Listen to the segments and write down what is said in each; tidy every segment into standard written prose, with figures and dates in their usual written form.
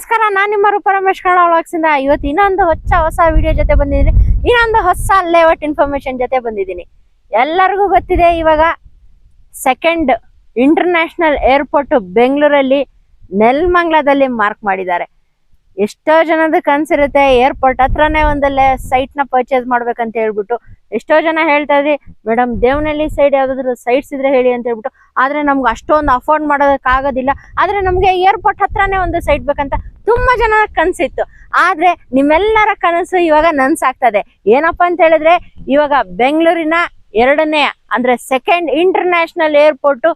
ನಮಸ್ಕಾರ, ನಾನು ನಿಮ್ಮ ರೂಪ ರಮೇಶ್ ಕನ್ನಡ ವ್ಲಾಗ್ಸ್ ಇಂದ ಇವತ್ತು ಇನ್ನೊಂದು ಹೊಸ ವಿಡಿಯೋ ಜೊತೆ ಬಂದಿದ್ದೀನಿ. ಇನ್ನೊಂದು ಹೊಸ ಲೇಔಟ್ ಇನ್ಫಾರ್ಮೇಶನ್ ಜೊತೆ ಬಂದಿದ್ದೀನಿ. ಎಲ್ಲರಿಗೂ ಗೊತ್ತಿದೆ, ಇವಾಗ ಸೆಕೆಂಡ್ ಇಂಟರ್ನ್ಯಾಷನಲ್ ಏರ್ಪೋರ್ಟ್ ಬೆಂಗಳೂರಲ್ಲಿ ನೆಲಮಂಗಲದಲ್ಲಿ ಮಾರ್ಕ್ ಮಾಡಿದ್ದಾರೆ. ಎಷ್ಟೋ ಜನದ ಕನ್ಸಿರುತ್ತೆ ಏರ್ಪೋರ್ಟ್ ಹತ್ರನೇ ಒಂದಲ್ಲೇ ಸೈಟ್ ನ ಪರ್ಚೇಸ್ ಮಾಡ್ಬೇಕಂತ ಹೇಳ್ಬಿಟ್ಟು. ಎಷ್ಟೋ ಜನ ಹೇಳ್ತಾ ಇದ್ರಿ, ಮೇಡಮ್ ದೇವನಹಳ್ಳಿ ಸೈಡ್ ಯಾವ್ದಾದ್ರು ಸೈಟ್ಸ್ ಇದ್ರೆ ಹೇಳಿ ಅಂತ ಹೇಳ್ಬಿಟ್ಟು. ಆದ್ರೆ ನಮ್ಗೆ ಅಷ್ಟೊಂದು ಅಫೋರ್ಡ್ ಮಾಡೋದಕ್ಕಾಗೋದಿಲ್ಲ. ಆದ್ರೆ ನಮ್ಗೆ ಏರ್ಪೋರ್ಟ್ ಹತ್ರನೇ ಒಂದು ಸೈಟ್ ಬೇಕಂತ ತುಂಬಾ ಜನ ಕನ್ಸಿತ್ತು. ಆದ್ರೆ ನಿಮ್ಮೆಲ್ಲರ ಕನಸು ಇವಾಗ ನನ್ಸಾಗ್ತದೆ. ಏನಪ್ಪಾ ಅಂತ ಹೇಳಿದ್ರೆ, ಇವಾಗ ಬೆಂಗಳೂರಿನ ಎರಡನೇ ಅಂದ್ರೆ ಸೆಕೆಂಡ್ ಇಂಟರ್ನ್ಯಾಷನಲ್ ಏರ್ಪೋರ್ಟ್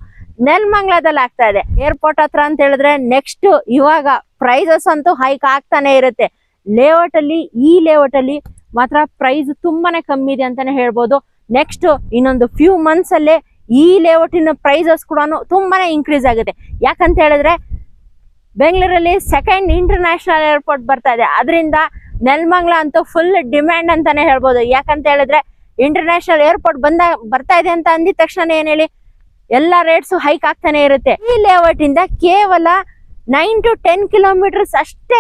ನೆಲಮಂಗಲದಲ್ಲಿ ಆಗ್ತಾ ಇದೆ. ಏರ್ಪೋರ್ಟ್ ಹತ್ರ ಅಂತ ಹೇಳಿದ್ರೆ ನೆಕ್ಸ್ಟ್ ಇವಾಗ ಪ್ರೈಸಸ್ ಅಂತೂ ಹೈಕ್ ಆಗ್ತಾನೆ ಇರುತ್ತೆ. ಈ ಲೇಔಟ್ ಅಲ್ಲಿ ಮಾತ್ರ ಪ್ರೈಸ್ ತುಂಬಾನೇ ಕಮ್ಮಿ ಇದೆ ಅಂತಾನೆ ಹೇಳ್ಬೋದು. ನೆಕ್ಸ್ಟ್ ಇನ್ನೊಂದು ಫ್ಯೂ ಮಂತ್ಸ್ ಅಲ್ಲೇ ಈ ಲೇಔಟಿನ ಪ್ರೈಸಸ್ ಕೂಡ ತುಂಬಾನೇ ಇನ್ಕ್ರೀಸ್ ಆಗುತ್ತೆ. ಯಾಕಂತ ಹೇಳಿದ್ರೆ ಬೆಂಗಳೂರಲ್ಲಿ ಸೆಕೆಂಡ್ ಇಂಟರ್ನ್ಯಾಷನಲ್ ಏರ್ಪೋರ್ಟ್ ಬರ್ತಾ ಇದೆ. ಅದರಿಂದ ನೆಲಮಂಗಲ ಅಂತೂ ಫುಲ್ ಡಿಮ್ಯಾಂಡ್ ಅಂತಾನೆ ಹೇಳ್ಬೋದು. ಯಾಕಂತ ಹೇಳಿದ್ರೆ ಇಂಟರ್ನ್ಯಾಷನಲ್ ಏರ್ಪೋರ್ಟ್ ಬರ್ತಾ ಇದೆ ಅಂತ ಅಂದಿದ ತಕ್ಷಣ ಏನ್ ಹೇಳಿ ಎಲ್ಲಾ ರೇಟ್ಸ್ ಹೈಕ್ ಆಗ್ತಾನೆ ಇರುತ್ತೆ. ಈ ಲೇಔಟ್ ಇಂದ ಕೇವಲ 9 to 10 ಕಿಲೋಮೀಟರ್ಸ್ ಅಷ್ಟೇ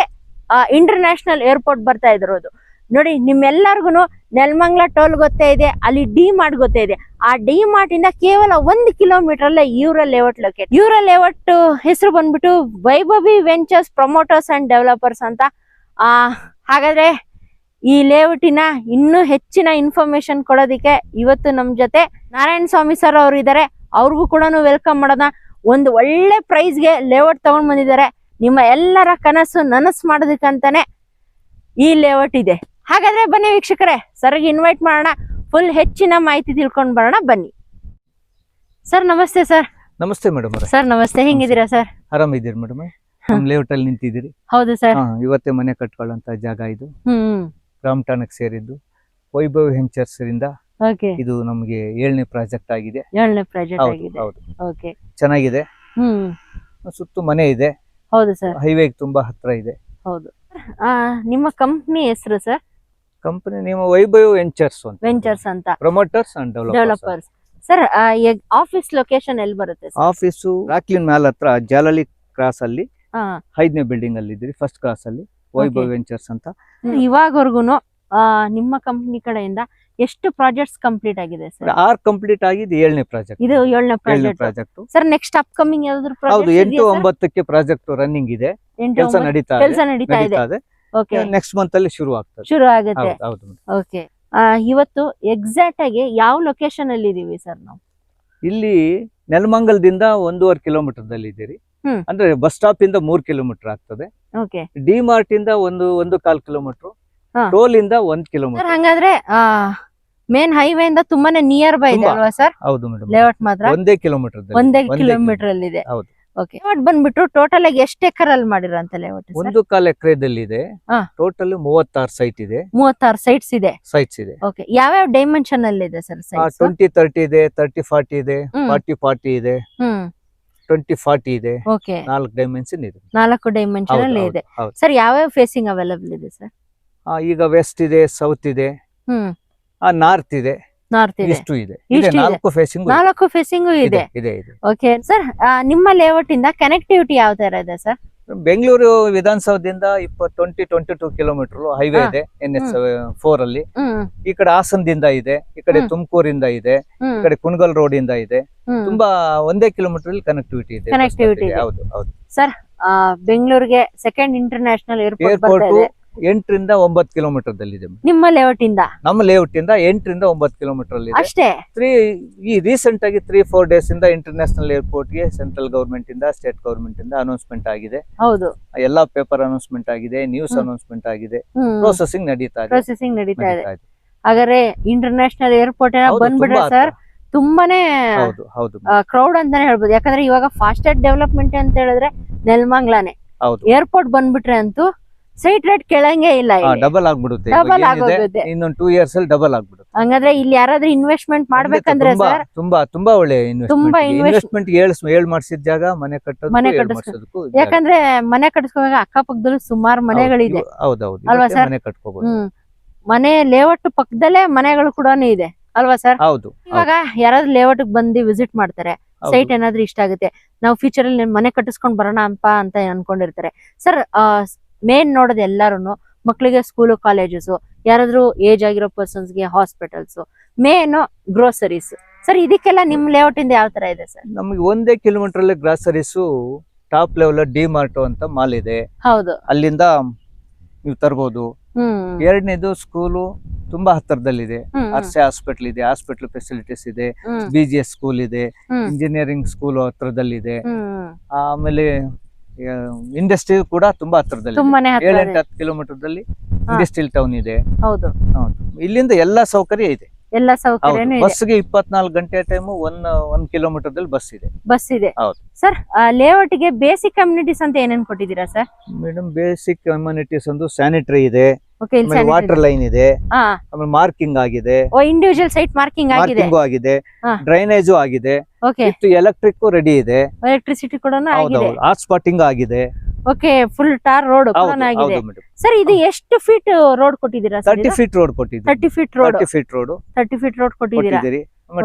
ಇಂಟರ್ನ್ಯಾಷನಲ್ ಏರ್ಪೋರ್ಟ್ ಬರ್ತಾ ಇರೋದು. ನೋಡಿ, ನಿಮ್ಮೆಲ್ಲರಿಗೂ ನೆಲಮಂಗಲ ಟೋಲ್ ಗೊತ್ತೇ ಇದೆ, ಅಲ್ಲಿ ಡಿ ಮಾರ್ಟ್ ಗೊತ್ತೇ ಇದೆ. ಆ ಡಿ ಮಾರ್ಟ್ ಇಂದ ಕೇವಲ 1 ಕಿಲೋಮೀಟರ್ ಅಲ್ಲೇ ಇವರ ಲೇಔಟ್ ಲೊಕೇಟ್. ಇವರ ಲೇಔಟ್ ಹೆಸರು ಬಂದ್ಬಿಟ್ಟು Vaibhavi ventures promoters and developers ಅಂತ. ಹಾಗಾದ್ರೆ ಈ ಲೇಔಟಿನ ಇನ್ನೂ ಹೆಚ್ಚಿನ ಇನ್ಫಾರ್ಮೇಶನ್ ಕೊಡೋದಿಕ್ಕೆ ಇವತ್ತು ನಮ್ ಜೊತೆ ನಾರಾಯಣ ಸ್ವಾಮಿ ಸರ್ ಅವರು ಇದ್ದಾರೆ. ಅವ್ರಿಗೂ ಕೂಡ ವೆಲ್ಕಮ್ ಮಾಡೋಣ. ಒಂದು ಒಳ್ಳೆ ಪ್ರೈಸ್ಗೆ ಲೇಔಟ್ ತಗೊಂಡ್ ಬಂದಿದ್ದಾರೆ. ನಿಮ್ಮ ಎಲ್ಲರ ಕನಸು ನನಸು ಮಾಡೋದಕ್ಕಂತಾನೆ ಈ ಲೇಔಟ್ ಇದೆ. ಹಾಗಾದ್ರೆ ಬನ್ನಿ ವೀಕ್ಷಕರೇ, ಸರ್ಗೆ ಇನ್ವೈಟ್ ಮಾಡೋಣ, ಫುಲ್ ಹೆಚ್ಚಿನ ಮಾಹಿತಿ ತಿಳ್ಕೊಂಡ್ ಬರೋಣ. ಬನ್ನಿ ಸರ್. ನಮಸ್ತೆ ಸರ್. ನಮಸ್ತೆ ಮೇಡಮ್. ಸರ್ ನಮಸ್ತೆ, ಹೆಂಗಿದ್ದೀರಾ ಸರ್? ಆರಾಮಿದ್ದೀರಿ ಮೇಡಮ್. ನಮ್ ಲೇಔಟ್ ಅಲ್ಲಿ ನಿಂತಿದ್ದೀರಿ. ಹೌದು ಸರ್. ಇವತ್ತೇ ಮನೆ ಕಟ್ಕೊಳ್ಳೋಂತ ಜಾಗ ಇದು. ರಾಮಟಾಣಕ್ಕೆ ಸೇರಿದ್ದು ವೈಭವ್ ವೆಂಚರ್ಸ್ ಇಂದ ಇದು ನಮ್ಗೆ 7ನೇ ಪ್ರಾಜೆಕ್ಟ್ ಆಗಿದೆ. 7ನೇ ಪ್ರಾಜೆಕ್ಟ್ ಆಗಿದೆ. ಹೌದು. ಓಕೆ, ಚೆನ್ನಾಗಿದೆ. ಸುತ್ತು ಮನೆ ಇದೆ. ಹೌದು ಸರ್. ಹೈವೇ ತುಂಬಾ ಹತ್ರ ಇದೆ. ಹೌದು. ನಿಮ್ಮ ಕಂಪನಿ ಹೆಸರು sir? Company name Vaibhav ventures ಅಂತ. Promoters and developers. Sir, office location ಎಲ್ಲಿ ಬರುತ್ತೆ? ಆಫೀಸು ರಾಕ್ಲಿನ್ ಮ್ಯಾಲ್ ಹತ್ರ ಜಾಲಲಿ ಕ್ರಾಸ್ ಅಲ್ಲಿ 5ನೇ ಬಿಲ್ಡಿಂಗ್ ಅಲ್ಲಿ ಇದ್ದೀರಿ, ಫಸ್ಟ್ ಕ್ರಾಸ್ ಅಲ್ಲಿ ವೈಭವ್ ವೆಂಚರ್ಸ್ ಅಂತ. ಇವಾಗವರೆಗೂ ನಿಮ್ಮ ಕಂಪನಿ ಕಡೆಯಿಂದ ಎಷ್ಟು ಪ್ರಾಜೆಕ್ಟ್ಸ್ ಕಂಪ್ಲೀಟ್ ಆಗಿದೆ ಸರ್? 6 ಕಂಪ್ಲೀಟ್ ಆಗಿದೆ. 7ನೇ ಪ್ರಾಜೆಕ್ಟ್. ಇದು 7ನೇ ಪ್ರಾಜೆಕ್ಟ್ ಸರ್. ನೆಕ್ಸ್ಟ್ ಅಪ್ಕಮಿಂಗ್ ಯಾವ್ದಾದ್ರು ಹೌದು, 8-9ಕ್ಕೆ ಪ್ರಾಜೆಕ್ಟ್ ರನ್ನಿಂಗ್ ಇದೆ. ಕೆಲಸ ನಡೀತಾ ಇದೆ. ಓಕೆ, ನೆಕ್ಸ್ಟ್ ಮಂತ್ ಅಲ್ಲಿ ಶುರು ಆಗುತ್ತೆ. ಹೌದು. ಓಕೆ, ಇವತ್ತು ಎಕ್ಸಾಕ್ಟ್ ಆಗಿ ಯಾವ ಲೊಕೇಶನ್ ಅಲ್ಲಿ ಇದೀವಿ ಸರ್ ನಾವು? ಇಲ್ಲಿ ನೆಲಮಂಗಲದಿಂದ 1.5 ಕಿಲೋಮೀಟರ್ ದಲ್ಲಿ ಇದ್ದೀರಿ. ಅಂದ್ರೆ ಬಸ್ ಸ್ಟಾಪ್ ಇಂದ 3 ಕಿಲೋಮೀಟರ್ ಆಗ್ತದೆ. ಓಕೆ, ಡಿ ಮಾರ್ಟ್ ಇಂದ 1.25 ಕಿಲೋಮೀಟರ್, ಟೋಲ್ ಇಂದ 1 ಕಿಲೋಮೀಟರ್. ಹಂಗಾದ್ರೆ ಮೇನ್ ಹೈವೇ ಇಂದ ತುಂಬಾನೇ ನಿಯರ್ ಬೈ ಇದೆ ಅಲ್ವಾ ಸರ್? ಹೌದು ಮೇಡಮ್. ಲೇಔಟ್ ಮಾತ್ರ 1 ಕಿಲೋಮೀಟರ್ ಅಲ್ಲಿ ಇದೆ. ಹೌದು. ಓಕೆ, ಲೇಔಟ್ ಬಂದ್ಬಿಟ್ಟು ಟೋಟಲ್ ಆಗಿ ಎಷ್ಟು ಎಕರ್ ಅಲ್ಲಿ ಮಾಡಿರಂತ ಲೇಔಟ್? 1.25 ಎಕರೆದಲ್ಲಿ ಇದೆ. ಟೋಟಲ್ 36 ಸೈಟ್ ಇದೆ. 36 ಸೈಟ್ಸ್ ಇದೆ. ಓಕೆ, ಯಾವ ಡೈಮೆನ್ಷನ್ ಅಲ್ಲಿ ಇದೆ ಸರ್? 20-30 ಇದೆ, 30-40 ಇದೆ, 40-40 ಇದೆ, 20-40 ಇದೆ. ಓಕೆ, 4 ಡೈಮೆನ್ಷನ್ ಇದೆ. 4 ಡೈಮೆನ್ಷನ್ ಅಲ್ಲಿ ಇದೆ ಸರ್. ಯಾವ ಫೇಸಿಂಗ್ ಅವೈಲಬಲ್ ಇದೆ ಸರ್? ಈಗ ವೆಸ್ಟ್ ಇದೆ, ಸೌತ್ ಇದೆ, ನಾರ್ತ್ ಇದೆ, ಈಸ್ಟ್ ಇದೆ. 4 ಫೇಸಿಂಗ್ ಇದೆ. ಓಕೆ ಸರ್, ನಿಮ್ಮ ಲೇಔಟ್ ಇಂದ ಕನೆಕ್ಟಿವಿಟಿ ಯಾವ ತರ ಇದೆ ಸರ್? ಬೆಂಗಳೂರು ವಿಧಾನಸೌಧದಿಂದ 22 ಕಿಲೋಮೀಟರ್ ಹೈವೇ ಇದೆ, NH4 ಅಲ್ಲಿ. ಈ ಕಡೆ ಹಾಸನದಿಂದ ಇದೆ, ಈ ಕಡೆ ತುಮಕೂರಿಂದ ಇದೆ, ಈ ಕಡೆ ಕುಣಗಲ್ ರೋಡ್ ಇಂದ ಇದೆ. ತುಂಬಾ 1 ಕಿಲೋಮೀಟರ್ ಅಲ್ಲಿ ಕನೆಕ್ಟಿವಿಟಿ ಇದೆ. ಹೌದು. ಸರ್, ಬೆಂಗಳೂರಿಗೆ ಸೆಕೆಂಡ್ ಇಂಟರ್ನ್ಯಾಷನಲ್ ಏರ್ಪೋರ್ಟ್ 8ರಿಂದ 9 ಕಿಲೋಮೀಟರ್ ಇದೆ. ನಿಮ್ಮ ಲೇಔಟ್ ಇಂದ? ನಮ್ಮ ಲೇಔಟ್ ಇಂದ 8ರಿಂದ 9 ಕಿಲೋಮೀಟರ್ ಅಲ್ಲಿ ಅಷ್ಟೇ. ಈ ರೀಸೆಂಟ್ ಆಗಿ 3-4 ಡೇಸ್ ಇಂದ ಇಂಟರ್ನ್ಯಾಷನಲ್ ಏರ್ಪೋರ್ಟ್ ಗೆ ಸೆಂಟ್ರಲ್ ಗವರ್ಮೆಂಟ್ ಇಂದ, ಸ್ಟೇಟ್ ಗವರ್ಮೆಂಟ್ ಇಂದ ಅನೌನ್ಸ್ಮೆಂಟ್ ಆಗಿದೆ. ಹೌದು, ಎಲ್ಲಾ ಪೇಪರ್ ಅನೌನ್ಸ್ಮೆಂಟ್ ಆಗಿದೆ, ನ್ಯೂಸ್ ಅನೌನ್ಸ್ಮೆಂಟ್ ಆಗಿದೆ. ಪ್ರೊಸೆಸಿಂಗ್ ನಡೀತಾ ಇದೆ. ಹಾಗಾದ್ರೆ ಇಂಟರ್ನ್ಯಾಷನಲ್ ಏರ್ಪೋರ್ಟ್ ಬಂದ್ಬಿಟ್ರೆ ಸರ್ ತುಂಬಾನೇ ಕ್ರೌಡ್ ಅಂತಾನೆ ಹೇಳ್ಬೋದು. ಯಾಕಂದ್ರೆ ಇವಾಗ ಫಾಸ್ಟೆಸ್ಟ್ ಡೆವಲಪ್ಮೆಂಟ್ ಅಂತ ಹೇಳಿದ್ರೆ ನೆಲಮಂಗಲನೇ. ಏರ್ಪೋರ್ಟ್ ಬಂದ್ಬಿಟ್ರೆ ಅಂತೂ ಸೈಟ್ ರೇಟ್ ಕೇಳಂಗೆ ಇಲ್ಲ, ಡಬಲ್ ಆಗ್ಬಿಡುತ್ತೆ. ಇನ್ನೊಂದು 2 years ಅಲ್ಲಿ ಡಬಲ್ ಆಗ್ಬಿಡುತ್ತೆ. ಹಂಗಾದ್ರೆ ಇಲ್ಲಿ ಯಾರಾದ್ರೂ ಇನ್ವೆಸ್ಟ್ಮೆಂಟ್ ಮಾಡ್ಬೇಕಂದ್ರೆ ಸರ್ ತುಂಬಾ ಒಳ್ಳೆ ಇನ್ವೆಸ್ಟ್ಮೆಂಟ್. ಹೇಳ್ ಮಾಡಿಸಿದ ಜಾಗ ಮನೆ ಕಟ್ಟೋದಕ್ಕೂ. ಯಾಕಂದ್ರೆ ಮನೆ ಕಟ್ಟಿಸ್ಕೋವಾಗ ಅಕ್ಕಪಕ್ಕದಲ್ಲೂ ಸುಮಾರು ಮನೆಗಳಿದೆ ಅಲ್ವಾ ಸರ್? ಮನೆ ಕಟ್ಕೋಬಹುದು. ಮನೆ ಲೇಔಟ್ ಪಕ್ಕದಲ್ಲೇ ಮನೆಗಳು ಕೂಡ ಇದೆ ಅಲ್ವಾ ಸರ್? ಹೌದು. ಇವಾಗ ಯಾರಾದ್ರೂ ಲೇಔಟ್ ಬಂದು ವಿಸಿಟ್ ಮಾಡ್ತಾರೆ, ಸೈಟ್ ಏನಾದ್ರೂ ಇಷ್ಟ ಆಗುತ್ತೆ, ನಾವು ಫ್ಯೂಚರ್ ಅಲ್ಲಿ ಮನೆ ಕಟ್ಟಿಸ್ಕೊಂಡ್ ಬರೋಣ ಅಂತ ಅನ್ಕೊಂಡಿರ್ತಾರೆ. ಸರ್ ಮೇನ್ ನೋಡೋದು ಎಲ್ಲಾರು ಮಕ್ಳಿಗೆ ಸ್ಕೂಲು ಕಾಲೇಜಸ್, ಯಾರಾದ್ರೂ ಏಜ್ ಆಗಿರೋ ಪರ್ಸನ್ಸ್ಗೆ ಹಾಸ್ಪಿಟಲ್ಸ್, ಮೇನ್ ಗ್ರೋಸರೀಸ್. ಸರ್ ಇದಕ್ಕೆಲ್ಲ ನಿಮ್ ಲೇಔಟ್ ಇಂದ ಯಾವ ತರ ಇದೆ ಸರ್? ನಮಗೆ 1 ಕಿಲೋಮೀಟರ್ ಅಲ್ಲಿ ಗ್ರಾಸರೀಸ್ ಟಾಪ್ ಲೆವೆಲ್ ಡಿ-ಮಾರ್ಟ್ ಅಂತ ಮಾಲ್ ಇದೆ, ಹೌದು, ಅಲ್ಲಿಂದ ನೀವು ತರಬಹುದು. ಎರಡನೇದು ಸ್ಕೂಲು ತುಂಬಾ ಹತ್ತಿರದಲ್ಲಿದೆ, ಆರ್ಸೆ ಹಾಸ್ಪಿಟಲ್ ಇದೆ, ಹಾಸ್ಪಿಟಲ್ ಫೆಸಿಲಿಟೀಸ್ ಇದೆ, BGS ಸ್ಕೂಲ್ ಇದೆ, ಇಂಜಿನಿಯರಿಂಗ್ ಸ್ಕೂಲ್ ಹತ್ರದಲ್ಲಿದೆ. ಆಮೇಲೆ ಇಂಡಸ್ಟ್ರಿ ಕೂಡ ತುಂಬಾ ಹತ್ರದಲ್ಲಿ, 7-10 ಕಿಲೋಮೀಟರ್ ಇಂಡಸ್ಟ್ರಿಯಲ್ ಟೌನ್ ಇದೆ. ಹೌದು, ಇಲ್ಲಿಂದ ಎಲ್ಲಾ ಸೌಕರ್ಯ ಇದೆ. ಎಲ್ಲ ಸೌಕರ್ಯನೂ ಇದೆ. ಬಸ್ಗೆ 24 ಗಂಟೆ ಟೈಮ್ 1 ಕಿಲೋಮೀಟರ್ ಬಸ್ ಇದೆ. ಹೌದು ಸರ್. ಲೇಔಟ್ ಗೆ ಬೇಸಿಕ್ ಕಮ್ಯುನಿಟೀಸ್ ಅಂತ ಏನೇನ್ ಕೊಟ್ಟಿದ್ದೀರಾ ಸರ್? ಮೇಡಮ್ ಬೇಸಿಕ್ ಕಮ್ಯುನಿಟೀಸ್ ಒಂದು ಸ್ಯಾನಿಟರಿ ಇದೆ, ಓಕೆ, ವಾಟರ್ ಲೈನ್ ಇದೆ, ಆಮೇಲೆ ಮಾರ್ಕಿಂಗ್ ಆಗಿದೆ, ಇಂಡಿವಿಜುವಲ್ ಸೈಟ್ ಮಾರ್ಕಿಂಗ್ ಆಗಿದೆ, ಡ್ರೈನೇಜ್ ಆಗಿದೆ, ಓಕೆ, ಎಲೆಕ್ಟ್ರಿಕ್ ರೆಡಿ ಇದೆ, ಎಲೆಕ್ಟ್ರಿಸಿಟಿ ಕೂಡ ಆಗಿದೆ, ಹಾಟ್ ಸ್ಪಾಟಿಂಗ್ ಆಗಿದೆ, ಓಕೆ, ಫುಲ್ ಟಾರ್ ರೋಡ್ ಆಗಿದೆ. ಸರ್ ಇದು ಎಷ್ಟು ಫೀಟ್ ರೋಡ್ ಕೊಟ್ಟಿದ್ದೀರಾ ಸರ್? 30 ಫೀಟ್ ರೋಡ್ ಕೊಟ್ಟಿದ್ದೀರಿ. 30 ಫೀಟ್ ರೋಡ್ ಕೊಟ್ಟಿದ್ದೀರಾ.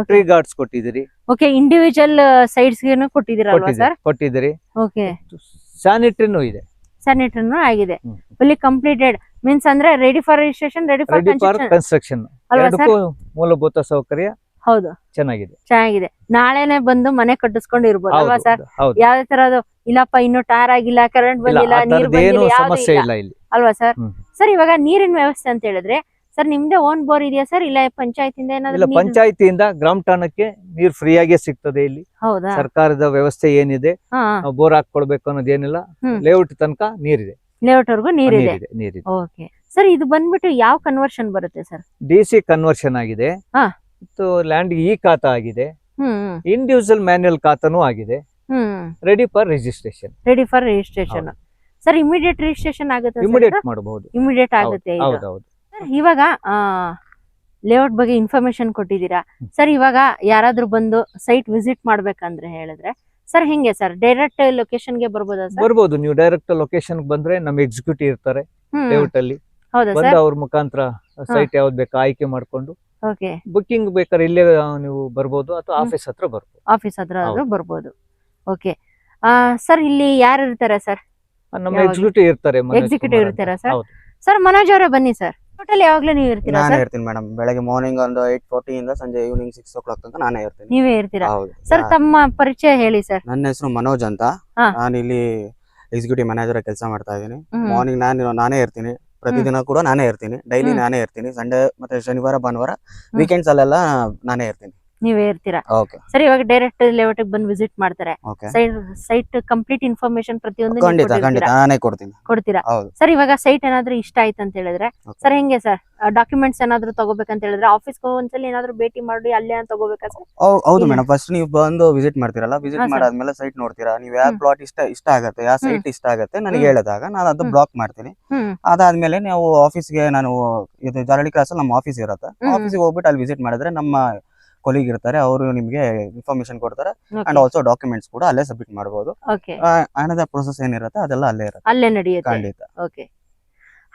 ಟ್ರೀ ಗಾರ್ಡ್ಸ್ ಕೊಟ್ಟಿದ್ದೀರಿ. ಓಕೆ, ಇಂಡಿವಿಜುವಲ್ ಸೈಡ್ಸ್ ಗೆ ಕೊಟ್ಟಿದ್ದೀರಾ ಅಲ್ವಾ ಸರ್? ಕೊಟ್ಟಿದ್ದೀರಿ. ಓಕೆ, ಸ್ಯಾನಿಟರಿನೂ ಇದೆ, ಸ್ಯಾನಿಟರಿನೂ ಆಗಿದೆ. ಫುಲ್ಲಿ ಕಂಪ್ಲೀಟೆಡ್ ಮೀನ್ಸ್ ಅಂದ್ರೆ ready for registration, ready for construction. ಎರಡಕ್ಕೂ ಮೂಲಭೂತ ಸೌಕರ್ಯ ಹೌದು, ಚೆನ್ನಾಗಿದೆ. ನಾಳೆನೆ ಬಂದು ಮನೆ ಕಟ್ಟಿಸ್ಕೊಂಡು ಇರ್ಬೋದು ಅಲ್ವಾ ಸರ್? ಯಾವ್ದೇ ತರದ್ದು ಇಲ್ಲಪ್ಪ ಇನ್ನು ಟಾರ್ ಆಗಿಲ್ಲ, ಕರೆಂಟ್ ಬಂದಿಲ್ಲ, ನೀರ್ ಬಂದಿಲ್ಲ, ಸಮಸ್ಯೆ ಇಲ್ಲ ಇಲ್ಲಿ ಅಲ್ವಾ ಸರ್? ಸರ್ ಇವಾಗ ನೀರಿನ ವ್ಯವಸ್ಥೆ ಅಂತ ಹೇಳಿದ್ರೆ ಸರ್ ನಿಮ್ದೇ ಓನ್ ಬೋರ್ ಇದೆಯಾ ಸರ್, ಇಲ್ಲ ಪಂಚಾಯತಿಂದ ಏನಾದ್ರು? ಪಂಚಾಯತಿಯಿಂದ ಗ್ರಾಮ ಠಾಣಕ್ಕೆ ನೀರ್ ಫ್ರೀ ಆಗಿ ಸಿಗ್ತದೆ ಇಲ್ಲಿ. ಹೌದಾ? ಸರ್ಕಾರದ ವ್ಯವಸ್ಥೆ ಏನಿದೆ, ಬೋರ್ ಹಾಕೊಳ್ಬೇಕು ಅನ್ನೋದೇನಿಲ್ಲ, ಲೇಔಟ್ ತನಕ ನೀರಿದೆ, ಲೇಔಟ್ ವರ್ಗು ನೀರಿದೆ. ನೀರಿದೆ. ಓಕೆ ಸರ್, ಇದು ಬಂದ್ಬಿಟ್ಟು ಯಾವ ಕನ್ವರ್ಷನ್ ಬರುತ್ತೆ ಸರ್? DC ಕನ್ವರ್ಷನ್ ಆಗಿದೆ, ಲ್ಯಾಂಡ್ ಈ ಖಾತಾ ಆಗಿದೆ, ಇಂಡಿವಿಜುವಲ್ ಮ್ಯಾನ್ಯುಯಲ್ ಖಾತಾನೂ ಆಗಿದೆ, ready for registration. Sir immediate registration ಆಗುತ್ತೆ? ಇಮಿಡಿಯೇಟ್ ಮಾಡಬಹುದು, ಇಮಿಡಿಯೇಟ್ ಆಗುತ್ತೆ. ಹೌದೌದು. ಇವಾಗ ಲೇಔಟ್ ಬಗ್ಗೆ ಇನ್ಫಾರ್ಮೇಶನ್ ಕೊಟ್ಟಿದ್ದೀರಾ ಸರ್. ಇವಾಗ ಯಾರಾದ್ರೂ ಬಂದು ಸೈಟ್ ವಿಸಿಟ್ ಮಾಡ್ಬೇಕಂದ್ರೆ ಹೇಳಿದ್ರೆ ಸರ್ ಹೆಂಗೆ ಸರ್? ಡೈರೆಕ್ಟ್ ಲೊಕೇಶನ್ ಗೆ ಬರ್ಬೋದಾ ಸರ್? ಬರ್ಬೋದು, ನೀವು ಡೈರೆಕ್ಟ್ ಲೊಕೇಶನ್ ಬಂದ್ರೆ ನಮ್ಮ ಎಕ್ಸಿಕ್ಯೂಟಿವ್ ಇರ್ತಾರೆ ಲೇಔಟ್ ಅಲ್ಲಿ, ಬಂದು ಅವ್ರ ಮುಖಾಂತರ ಸೈಟ್ ಯಾವ್ದು ಬೇಕು ಆಯ್ಕೆ ಮಾಡ್ಕೊಂಡು ಬುಕಿಂಗ್ ಬೇಕಾದ್ರೆ ಇಲ್ಲೇ ನೀವು ಬರ್ಬೋದು, ಅಥವಾ ಆಫೀಸ್ ಹತ್ರ ಬರ್ಬೋದು. ಆಫೀಸ್ ಹತ್ರ ಬರ್ಬೋದು. ಓಕೆ ಸರ್, ಇಲ್ಲಿ ಯಾರು ಇರ್ತಾರೆ ಸರ್? ನಮ್ಮ ಎಕ್ಸಿಕ್ಯೂಟಿವ್ ಇರ್ತಾರೆ. ಎಕ್ಸಿಕ್ಯೂಟಿವ್ ಇರ್ತಾರಾ ಸರ್? ಸರ್ ಮನೋಜ್ ಅವರೇ ಬನ್ನಿ ಸರ್. ಟೋಟಲ್ ಯಾವಾಗ್ಲೂ ನೀವು ಇರ್ತೀರಾ? ನಾನೇ ಇರ್ತೀನಿ ಮೇಡಮ್. ಬೆಳಗ್ಗೆ ಮಾರ್ನಿಂಗ್ ಒಂದು 8:40 ಇಂದ ಸಂಜೆ ಈವ್ನಿಂಗ್ 6 o'clock ತನಕ ನಾನೇ ಇರ್ತೀನಿ. ನೀವೇ ಇರ್ತೀರಾ? ಸರ್ ತಮ್ಮ ಪರಿಚಯ ಹೇಳಿ ಸರ್. ನನ್ನ ಹೆಸರು ಮನೋಜ್ ಅಂತ. ನಾನು ಇಲ್ಲಿ ಎಕ್ಸಿಕ್ಯೂಟಿವ್ ಮ್ಯಾನೇಜರ್ ಕೆಲಸ ಮಾಡ್ತಾ ಇದ್ದೀನಿ. ಮಾರ್ನಿಂಗ್ ನಾನೇ ಇರ್ತೀನಿ, ಪ್ರತಿದಿನ ಕೂಡ ನಾನೇ ಇರ್ತೀನಿ, ಡೈಲಿ ನಾನೇ ಇರ್ತೀನಿ. ಸಂಡೇ ಮತ್ತೆ ಶನಿವಾರ ಭಾನುವಾರ ವೀಕೆಂಡ್ಸ್ ಅಲ್ಲೆಲ್ಲ ನಾನೇ ಇರ್ತೀನಿ. ನೀವೇ ಇರ್ತೀರಾ? ಸರ್ ಇವಾಗ ಡೈರೆಕ್ಟ್ ಲೇಔಟ್ ಬಂದು ವಿಸಿಟ್ ಮಾಡ್ತಾರೆ, ಸೈಟ್ ಕಂಪ್ಲೀಟ್ ಇನ್ಫಾರ್ಮೇಶನ್ ಪ್ರತಿಯೊಂದು ನಾನೇ ಕೊಡ್ತೀರಾ? ಸರ್ ಇವಾಗ ಸೈಟ್ ಏನಾದ್ರು ಇಷ್ಟ ಆಯ್ತು ಅಂತ ಹೇಳಿದ್ರೆ ಸರ್ ಹೆಂಗೆ ಸರ್? ಡಾಕ್ಯುಮೆಂಟ್ಸ್ ಏನಾದ್ರು ತಗೋಬೇಕಂತ ಹೇಳಿದ್ರೆ ಆಫೀಸ್ಗೆ ಒಂದ್ಸಲ ಏನಾದ್ರು ಭೇಟಿ ಮಾಡಿ ಅಲ್ಲೇ ತಗೋಬೇಕಾ ಸರ್? ಹೌದು ಮೇಡಮ್. ಫಸ್ಟ್ ನೀವು ಬಂದು ವಿಸಿಟ್ ಮಾಡ್ತೀರಲ್ಲ, ವಿಸಿಟ್ ಮಾಡಾದ್ಮೇಲೆ ಸೈಟ್ ನೋಡ್ತೀರಾ, ನೀವು ಯಾವ ಪ್ಲಾಟ್ ಇಷ್ಟ ಆಗುತ್ತೆ, ಯಾವ ಸೈಟ್ ಇಷ್ಟ ಆಗುತ್ತೆ ನನಗೆ ಹೇಳಿದಾಗ ನಾನು ಅದು ಬ್ಲಾಕ್ ಮಾಡ್ತೀನಿ. ಅದಾದ್ಮೇಲೆ ನೀವು ಆಫೀಸ್ಗೆ, ನಾನು ಇದು ಜಾರಳಿ ಕ್ರಾಸ್ ಅಲ್ಲಿ ನಮ್ಮ ಆಫೀಸ್ ಇರುತ್ತೆ, ಆಫೀಸ್ಗೆ ಹೋಗ್ಬಿಟ್ಟು ಅಲ್ಲಿ ವಿಸಿಟ್ ಮಾಡಿದ್ರೆ ನಮ್ಮ ಕೊಲೀಗ್ ಇರ್ತಾರೆ, ಅವರು ನಿಮಗೆ ಇನ್ಫಾರ್ಮೇಶನ್ ಕೊಡ್ತಾರೆ. ಅಂಡ್ ಆಲ್ಸೋ ಡಾಕ್ಯುಮೆಂಟ್ಸ್ ಕೂಡ ಅಲ್ಲೇ ಸಬ್ಮಿಟ್ ಮಾಡಬಹುದು. ಅನದರ್ ಪ್ರೊಸೆಸ್ ಏನಿರುತ್ತೆ ಅದೆಲ್ಲ ಅಲ್ಲೇ ಇರುತ್ತೆ, ಅಲ್ಲೇ ನಡೆಯುತ್ತೆ. ಖಂಡಿತ. ಓಕೆ,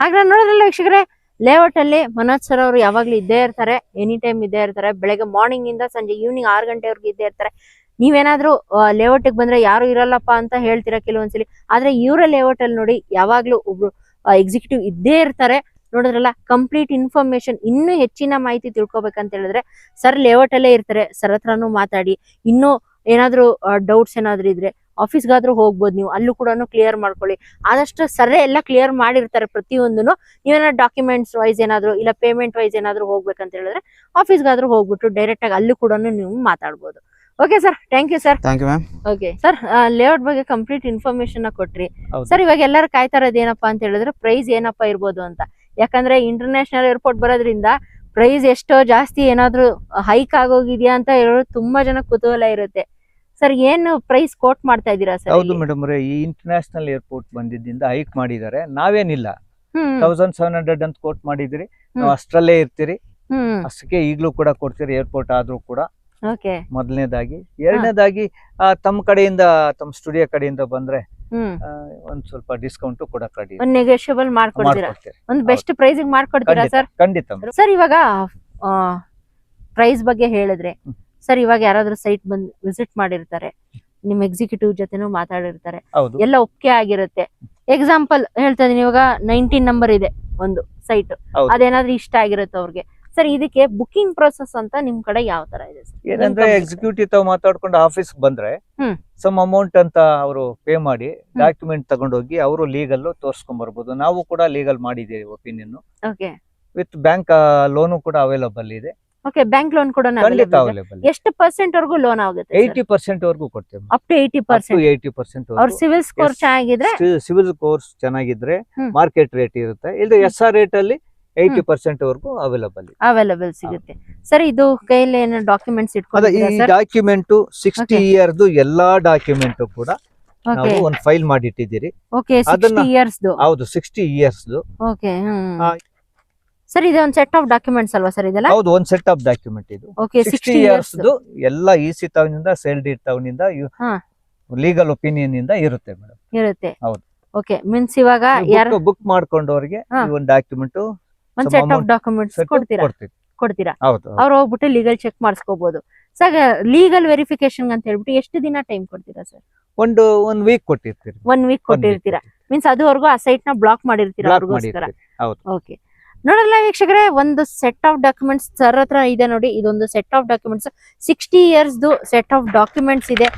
ಹಾಗಾದ್ರೆ ನೋಡೋದ್ರಲ್ಲ ವೀಕ್ಷಕರೇ, ಲೇಔಟ್ ಅಲ್ಲಿ ಮನೋಜ್ ಸರ್ ಅವರು ಯಾವಾಗ್ಲೂ ಇದ್ದೇ ಇರ್ತಾರೆ, ಎನಿ ಟೈಮ್ ಇದ್ದೇ ಇರ್ತಾರೆ. ಬೆಳಗ್ಗೆ ಮಾರ್ನಿಂಗ್ ಇಂದ ಸಂಜೆ ಈವ್ನಿಂಗ್ 6 ಗಂಟೆವರೆಗೂ ಇದ್ದೇ ಇರ್ತಾರೆ. ನೀವೇನಾದ್ರೂ ಲೇಔಟ್ ಗೆ ಬಂದ್ರೆ ಯಾರು ಇರಲ್ಲಪ್ಪ ಅಂತ ಹೇಳ್ತೀರಾ ಕೆಲವೊಂದ್ಸಲಿ, ಆದ್ರೆ ಇವರ ಲೇಔಟ್ ಅಲ್ಲಿ ನೋಡಿ ಯಾವಾಗ್ಲೂ ಒಬ್ರು ಎಕ್ಸಿಕ್ಯೂಟಿವ್ ಇದ್ದೇ ಇರ್ತಾರೆ. ನೋಡಿದ್ರಲ್ಲ, ಕಂಪ್ಲೀಟ್ ಇನ್ಫಾರ್ಮೇಶನ್, ಇನ್ನೂ ಹೆಚ್ಚಿನ ಮಾಹಿತಿ ತಿಳ್ಕೊಬೇಕಂತ ಹೇಳಿದ್ರೆ ಸರ್ ಲೇಔಟ್ ಅಲ್ಲೇ ಇರ್ತಾರೆ. ಸರ್ ಹತ್ರನೂ ಮಾತಾಡಿ, ಇನ್ನೂ ಏನಾದ್ರು ಡೌಟ್ಸ್ ಏನಾದ್ರು ಇದ್ರೆ ಆಫೀಸ್ಗಾದ್ರೂ ಹೋಗ್ಬೋದು, ನೀವು ಅಲ್ಲೂ ಕೂಡ ಕ್ಲಿಯರ್ ಮಾಡ್ಕೊಳ್ಳಿ. ಆದಷ್ಟು ಸರ್ ಎಲ್ಲ ಕ್ಲಿಯರ್ ಮಾಡಿರ್ತಾರೆ ಪ್ರತಿಯೊಂದನ್ನು. ನೀವೇನಾದ್ರು ಡಾಕ್ಯುಮೆಂಟ್ಸ್ ವೈಸ್ ಏನಾದ್ರು ಇಲ್ಲ ಪೇಮೆಂಟ್ ವೈಸ್ ಏನಾದ್ರು ಹೋಗ್ಬೇಕಂತ ಹೇಳಿದ್ರೆ ಆಫೀಸ್ಗಾದ್ರೂ ಹೋಗ್ಬಿಟ್ಟು ಡೈರೆಕ್ಟ್ ಆಗಿ ಅಲ್ಲೂ ಕೂಡ ನೀವು ಮಾತಾಡ್ಬೋದು. Okay sir, thank you sir. Thank you ma'am. Okay sir, layout ಬಗ್ಗೆ ಕಂಪ್ಲೀಟ್ ಇನ್ಫಾರ್ಮೇಶನ್ ಕೊಟ್ರಿ ಸರ್. ಇವಾಗ ಎಲ್ಲರೂ ಕಾಯ್ತಾ ಇರೋದು ಏನಪ್ಪಾ ಅಂತ ಹೇಳಿದ್ರೆ ಪ್ರೈಸ್ ಏನಪ್ಪಾ ಇರ್ಬೋದು ಅಂತ. ಯಾಕಂದ್ರೆ ಇಂಟರ್ನ್ಯಾಷನಲ್ ಏರ್ಪೋರ್ಟ್ ಬರೋದ್ರಿಂದ ಪ್ರೈಸ್ ಎಷ್ಟೋ ಜಾಸ್ತಿ ಏನಾದ್ರು ಹೈಕ್ ಆಗೋಗಿದ್ಯಾ ಅಂತ ಹೇಳೋದು ತುಂಬಾ ಜನ ಕುತೂಹಲ ಇರುತ್ತೆ. ಸರ್ ಏನು ಪ್ರೈಸ್ ಕೋಟ್ ಮಾಡ್ತಾ ಇದ್ದೀರಾ ಸರ್? ಹೌದು ಮೇಡಮ್, ಈ ಇಂಟರ್ನ್ಯಾಷನಲ್ ಏರ್ಪೋರ್ಟ್ ಬಂದಿದ್ದರಿಂದ ಹೈಕ್ ಮಾಡಿದ್ದಾರೆ. ನಾವೇನಿಲ್ಲ 1700 ಅಂತ ಕೋಟ್ ಮಾಡಿದಿರಿ, ನಾವು ಅಷ್ಟರಲ್ಲೇ ಇರ್ತೀರಿ, ಅಷ್ಟಕ್ಕೆ ಈಗ್ಲೂ ಕೂಡ ಕೊಡ್ತೀರಿ ಏರ್ಪೋರ್ಟ್ ಆದ್ರೂ ಕೂಡ. ಮೊದಲನೇದಾಗಿ. ಎರಡನೇದಾಗಿ ತಮ್ಮ ಕಡೆಯಿಂದ, ತಮ್ಮ ಸ್ಟುಡಿಯೋ ಕಡೆಯಿಂದ ಬಂದ್ರೆ ಒಂದ್ ಸ್ವಲ್ಪ ಡಿಸ್ಕೌಂಟ್ ಕೂಡ ನೆಗೋಷಿಯಬಲ್ ಮಾಡ್ಕೊಡ್ತೀರಾ? ಒಂದು ಬೆಸ್ಟ್ ಪ್ರೈಸ್ ಮಾಡ್ಕೊಡ್ತೀರಾ ಸರ್? ಖಂಡಿತ ಸರ್. ಇವಾಗ ಪ್ರೈಸ್ ಬಗ್ಗೆ ಹೇಳಿದ್ರೆ ಸರ್ ಇವಾಗ ಯಾರಾದ್ರೂ ಸೈಟ್ ಬಂದು ವಿಸಿಟ್ ಮಾಡಿರ್ತಾರೆ, ನಿಮ್ ಎಕ್ಸಿಕ್ಯೂಟಿವ್ ಜೊತೆನೂ ಮಾತಾಡಿರ್ತಾರೆ, ಹೌದು ಎಲ್ಲ ಒಪ್ಪಿಗೆ ಆಗಿರುತ್ತೆ. ಎಕ್ಸಾಂಪಲ್ ಹೇಳ್ತಾ ಇದೀನಿ, ಇವಾಗ 19 ನಂಬರ್ ಇದೆ ಒಂದು ಸೈಟ್, ಹೌದು. ಅದೇನಾದ್ರೂ ಇಷ್ಟ ಆಗಿರುತ್ತೆ ಅವ್ರಿಗೆ. ಸರ್ ಇದಕ್ಕೆ ಬುಕಿಂಗ್ ಪ್ರೊಸೆಸ್ ಅಂತ ನಿಮ್ ಕಡೆ ಯಾವ ತರ ಇದೆ ಸರ್? ಏನಂದ್ರೆ ಎಕ್ಸಿಕ್ಯೂಟಿವ್ ತಾವ್ ಮಾತಾಡ್ಕೊಂಡು ಆಫೀಸ್ ಬಂದ್ರೆ ಸಮ್ ಅಮೌಂಟ್ ಅಂತ ಅವರು ಪೇ ಮಾಡಿ ಡಾಕ್ಯುಮೆಂಟ್ ತಗೊಂಡೋಗಿ ಅವರು ಲೀಗಲ್ ತೋರ್ಸ್ಕೊಂಡ್ ಬರ್ಬೋದು. ನಾವು ಕೂಡ ಲೀಗಲ್ ಮಾಡಿದೀವಿ opinion. Okay, with bank loan ಕೂಡ ಅವೈಲಬಲ್ ಇದೆ. ಓಕೆ, ಬ್ಯಾಂಕ್ ಲೋನ್ ಕೂಡ ಖಂಡಿತ ಅವೈಲೇಬಲ್. ಎಷ್ಟು % ವರ್ಗೂ ಲೋನ್ ಆಗುತ್ತೆ? 80% ವರ್ಗೂ ಕೊಡ್ತೇವೆ. Up to 80%. 80% ಅವ್ರ ಸಿವಿಲ್ ಸ್ಕೋರ್ ಚೆನ್ನಾಗಿದ್ರೆ, ಸಿವಿಲ್ ಕೋರ್ಸ್ ಚೆನ್ನಾಗಿದ್ರೆ ಮಾರ್ಕೆಟ್ ರೇಟ್ ಇರುತ್ತೆ. ಇದು SR ರೇಟ್ ಅಲ್ಲಿ 80% ವರ್ಗೂ ಅವೈಲೇಬಲ್ ಸಿಗುತ್ತೆ. ಸರ್ ಇದು ಕೈಯಲ್ಲಿ ಏನು ಡಾಕ್ಯುಮೆಂಟ್ಸ್ ಈ ಇಟ್ಕೊಂಡಿದ್ದೀರಾ ಸರ್? ಡಾಕ್ಯುಮೆಂಟ್ 60 ಇಯರ್ದು ಎಲ್ಲಾ ಡಾಕ್ಯುಮೆಂಟ್ ಕೂಡ ನಾವು ಒಂದು ಫೈಲ್ ಮಾಡಿ ಇಟ್ಟಿದ್ದೀರಿ. Okay, 60 years. ಹೌದು, 60 ಇಯರ್ಸ್. ಓಕೆ, ಸರ್ ಇದು ಒಂದು ಸೆಟ್ ಆಫ್ ಡಾಕ್ಯುಮೆಂಟ್ಸ್ ಅಲ್ವಾ ಸರ್ ಇದೆಲ್ಲ? ಹೌದು, ಒಂದು ಸೆಟ್ ಆಫ್ ಡಾಕ್ಯುಮೆಂಟ್ ಇದು. ಓಕೆ, 60 ಇಯರ್ಸ್ ಎಲ್ಲ EC ತಾವಿನಿಂದ ಸೇಲ್ ಡೀಡ್ ತಾವಿನಿಂದ ಲೀಗಲ್ ಒಪಿನಿಯನ್ ಇಂದ ಇರುತ್ತೆ ಮೇಡಮ್. ಇರುತ್ತೆ. ಹೌದು. ಓಕೆ, ಮೀನ್ಸ್ ಇವಾಗ ಯಾರು ಬುಕ್ ಮಾಡ್ಕೊಂಡವರಿಗೆ ಒಂದು ಡಾಕ್ಯುಮೆಂಟ್ ಒಂದು ಸೆಟ್ ಆಫ್ ಡಾಕ್ಯುಮೆಂಟ್ಸ್ ಕೊಡ್ತೀರಾ? ಹೌದು. ಅವ್ರು ಹೋಗ್ಬಿಟ್ಟು ಲೀಗಲ್ ಚೆಕ್ ಮಾಡಿಸ್ಕೋಬಹುದು. ಸರ್ ಲೀಗಲ್ ವೆರಿಫಿಕೇಶನ್ ಅಂತ ಹೇಳ್ಬಿಟ್ಟು ಎಷ್ಟು ದಿನ ಟೈಮ್ ಕೊಡ್ತೀರಾ ಸರ್? ಒಂದು ವೀಕ್ ಕೊಟ್ಟಿರ್ತೀರಿ. 1 ವೀಕ್ ಕೊಟ್ಟಿರ್ತೀರಾ. ಮೀನ್ಸ್ ಅದುವರೆಗೂ ಆ ಸೈಟ್ ನ ಬ್ಲಾಕ್ ಮಾಡಿರ್ತೀರಾ ಅವ್ರಿಗೋಸ್ಕರ. ಓಕೆ, ನೋಡಲ್ಲ ವೀಕ್ಷಕರೇ, ಒಂದು ಸೆಟ್ ಆಫ್ ಡಾಕ್ಯುಮೆಂಟ್ಸ್ ಸರ್ ಹತ್ರ ಇದೆ ನೋಡಿ. ಇದೊಂದು set of documents 60 years set of documents ಇದೆ.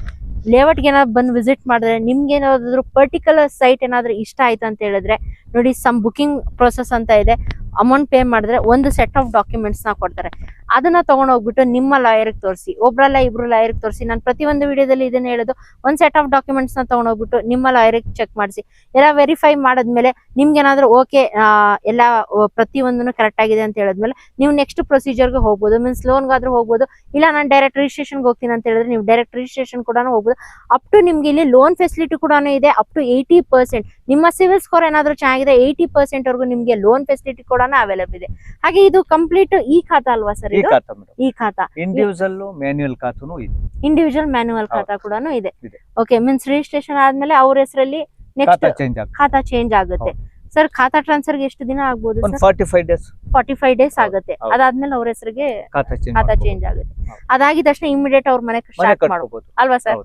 ಲೇಔಟ್ಗೆ ಏನಾದ್ರು ಬಂದು ವಿಸಿಟ್ ಮಾಡಿದ್ರೆ, ನಿಮ್ಗೆ ಏನಾದ್ರು ಪರ್ಟಿಕ್ಯುಲರ್ ಸೈಟ್ ಏನಾದ್ರು ಇಷ್ಟ ಆಯ್ತು ಅಂತ ಹೇಳಿದ್ರೆ ನೋಡಿ, ಸಮ್ ಬುಕಿಂಗ್ ಪ್ರೊಸೆಸ್ ಅಂತ ಇದೆ. ಅಮೌಂಟ್ ಪೇ ಮಾಡಿದ್ರೆ ಒಂದು ಸೆಟ್ ಆಫ್ ಡಾಕ್ಯುಮೆಂಟ್ಸ್ ನ ಕೊಡ್ತಾರೆ. ಅದನ್ನ ತಗೊಂಡ್ ಹೋಗ್ಬಿಟ್ಟು ನಿಮ್ಮ ಲಾಯರ್ಗೆ ತೋರಿಸಿ, ಒಬ್ರಲ್ಲ ಇಬ್ರು ಲಾಯರ್ಗೆ ತೋರಿಸಿ. ನಾನು ಪ್ರತಿಯೊಂದು ವಿಡಿಯೋದಲ್ಲಿ ಇದನ್ನ ಹೇಳೋದು, ಒಂದ್ ಸೆಟ್ ಆಫ್ ಡಾಕ್ಯುಮೆಂಟ್ಸ್ ನ ತಗೊಂಡ್ ಹೋಗ್ಬಿಟ್ಟು ನಿಮ್ಮ ಲಾಯರ್ಗೆ ಚೆಕ್ ಮಾಡಿಸಿ. ಎಲ್ಲ ವೆರಿಫೈ ಮಾಡಾದ್ಮೇಲೆ ನಿಮ್ಗೆ ಏನಾದ್ರು ಓಕೆ, ಎಲ್ಲ ಪ್ರತಿಯೊಂದನ್ನು ಕರೆಕ್ಟ್ ಆಗಿದೆ ಅಂತ ಹೇಳಿದ್ಮೇಲೆ ನೀವು ನೆಕ್ಸ್ಟ್ ಪ್ರೊಸೀಜರ್ಗೆ ಹೋಗ್ಬೋದು. ಮೀನ್ಸ್ ಲೋನ್ಗಾದ್ರೂ ಹೋಗ್ಬೋದು, ಇಲ್ಲ ನಾನು ಡೈರೆಕ್ಟ್ ರಿಜಿಸ್ಟ್ರೇಷನ್ಗೆ ಹೋಗ್ತೀನಿ ಅಂತ ಹೇಳಿದ್ರೆ ನೀವು ಡೈರೆಕ್ಟ್ ರಿಜಿಸ್ಟ್ರೇಷನ್ ಕೂಡ ಹೋಗ್ಬೋದು. ಅಪ್ ಟು ನಿಮ್ಗೆ ಇಲ್ಲಿ ಲೋನ್ ಫೆಸಿಲಿಟಿ ಕೂಡ ಇದೆ. ಅಪ್ ಟು 80% ನಿಮ್ಮ ಸಿವಿಲ್ ಸ್ಕೋರ್ ಏನಾದ್ರು ಚೆನ್ನಾಗಿದೆ, 80% ವರ್ಗೂ ನಿಮ್ಗೆ ಲೋನ್ ಫೆಸಿಲಿಟಿ ಕೂಡ ಅವೈಲೇಬಲ್ ಇದೆ. ಹಾಗೆ ಇದು ಕಂಪ್ಲೀಟ್ ಈ ಖಾತಾ ಅಲ್ವಾ ಸರ್? ಈ ಖಾತಾ ಇಂಡಿವಿಜುವಲ್ ಮ್ಯಾನ್ಯುಯಲ್ ಖಾತಾನು ಇದೆ. ಇಂಡಿವಿಜುವಲ್ ಮ್ಯಾನ್ಯುವಲ್ ಖಾತಾ ಕೂಡ ಇದೆ. ಓಕೆ, ಮೀನ್ಸ್ ರಿಜಿಸ್ಟ್ರೇಷನ್ ಆದ್ಮೇಲೆ ಅವ್ರ ಹೆಸರಲ್ಲಿ ನೆಕ್ಸ್ಟ್ ಖಾತಾ ಚೇಂಜ್ ಆಗುತ್ತೆ. ಸರ್ ಖಾತಾ ಟ್ರಾನ್ಸ್ಫರ್ ಎಷ್ಟು ದಿನ ಆಗ್ಬೋದು? 45 ಡೇಸ್ ಆಗುತ್ತೆ. ಅದಾದ್ಮೇಲೆ ಅವ್ರ ಹೆಸರಿಗೆ ಖಾತಾ ಚೇಂಜ್ ಆಗುತ್ತೆ. ಅದಾಗಿದ ತಕ್ಷಣ ಇಮಿಡಿಯೇಟ್ ಅವ್ರ ಮನೆ ಸ್ಟಾರ್ಟ್ ಮಾಡಬಹುದು ಅಲ್ವಾ ಸರ್?